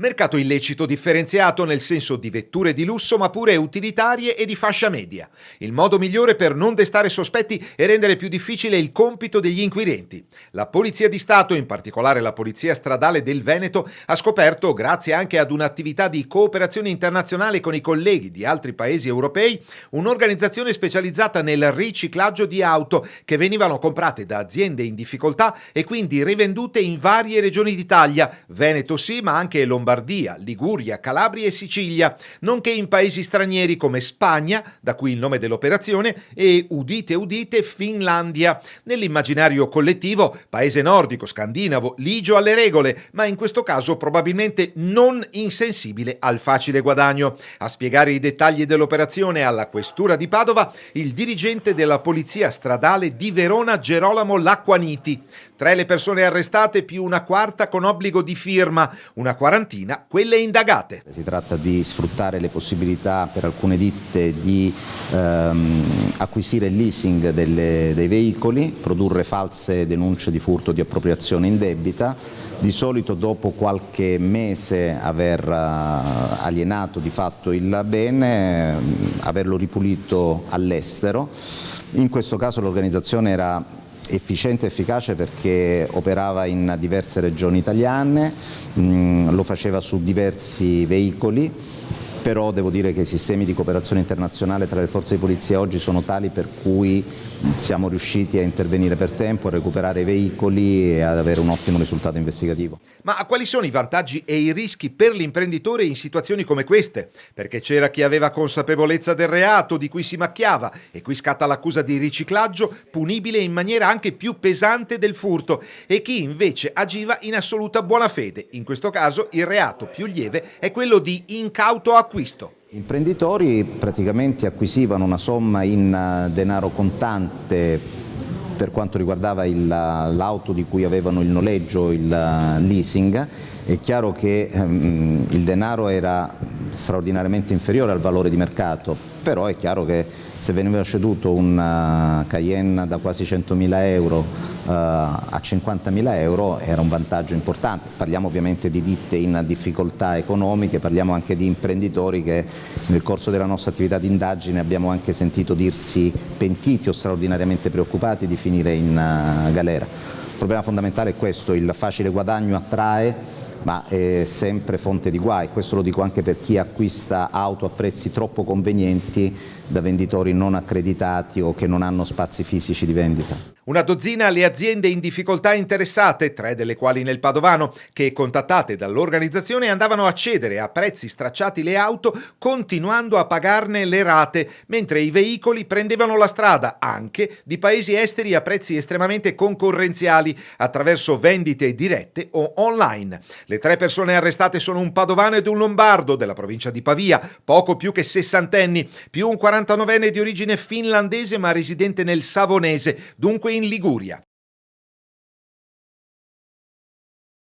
Mercato illecito differenziato nel senso di vetture di lusso ma pure utilitarie e di fascia media. Il modo migliore per non destare sospetti e rendere più difficile il compito degli inquirenti. La Polizia di Stato, in particolare la Polizia Stradale del Veneto, ha scoperto, grazie anche ad un'attività di cooperazione internazionale con i colleghi di altri paesi europei, un'organizzazione specializzata nel riciclaggio di auto che venivano comprate da aziende in difficoltà e quindi rivendute in varie regioni d'Italia, Veneto sì, ma anche Lombardia, Liguria, Calabria e Sicilia, nonché in paesi stranieri come Spagna, da cui il nome dell'operazione, e udite udite Finlandia. Nell'immaginario collettivo, paese nordico, scandinavo, ligio alle regole, ma in questo caso probabilmente non insensibile al facile guadagno. A spiegare i dettagli dell'operazione alla questura di Padova, il dirigente della Polizia Stradale di Verona, Gerolamo Lacquaniti. 3 le persone arrestate più una quarta con obbligo di firma, una quarantina quelle indagate. Si tratta di sfruttare le possibilità per alcune ditte di acquisire il leasing dei veicoli, produrre false denunce di furto di appropriazione indebita, di solito dopo qualche mese aver alienato di fatto il bene, averlo ripulito all'estero. In questo caso l'organizzazione era efficiente e efficace perché operava in diverse regioni italiane, lo faceva su diversi veicoli, però devo dire che i sistemi di cooperazione internazionale tra le forze di polizia oggi sono tali per cui siamo riusciti a intervenire per tempo, a recuperare i veicoli e ad avere un ottimo risultato investigativo. Ma quali sono i vantaggi e i rischi per l'imprenditore in situazioni come queste? Perché c'era chi aveva consapevolezza del reato di cui si macchiava e qui scatta l'accusa di riciclaggio punibile in maniera anche più pesante del furto e chi invece agiva in assoluta buona fede. In questo caso il reato più lieve è quello di incauto acquisto. Gli imprenditori praticamente acquisivano una somma in denaro contante per quanto riguardava l'auto di cui avevano il noleggio, il leasing. È chiaro che il denaro era straordinariamente inferiore al valore di mercato, però è chiaro che se veniva ceduto un Cayenne da quasi 100.000 euro a 50.000 euro era un vantaggio importante. Parliamo ovviamente di ditte in difficoltà economiche, parliamo anche di imprenditori che nel corso della nostra attività di indagine abbiamo anche sentito dirsi pentiti o straordinariamente preoccupati di finire in galera. Il problema fondamentale è questo: il facile guadagno attrae, ma è sempre fonte di guai. Questo lo dico anche per chi acquista auto a prezzi troppo convenienti da venditori non accreditati o che non hanno spazi fisici di vendita. Una dozzina le aziende in difficoltà interessate, 3 delle quali nel Padovano, che contattate dall'organizzazione andavano a cedere a prezzi stracciati le auto continuando a pagarne le rate, mentre i veicoli prendevano la strada anche di paesi esteri a prezzi estremamente concorrenziali attraverso vendite dirette o online. Le 3 persone arrestate sono un padovano ed un lombardo della provincia di Pavia, poco più che sessantenni, più un 49enne di origine finlandese ma residente nel Savonese, dunque in Liguria.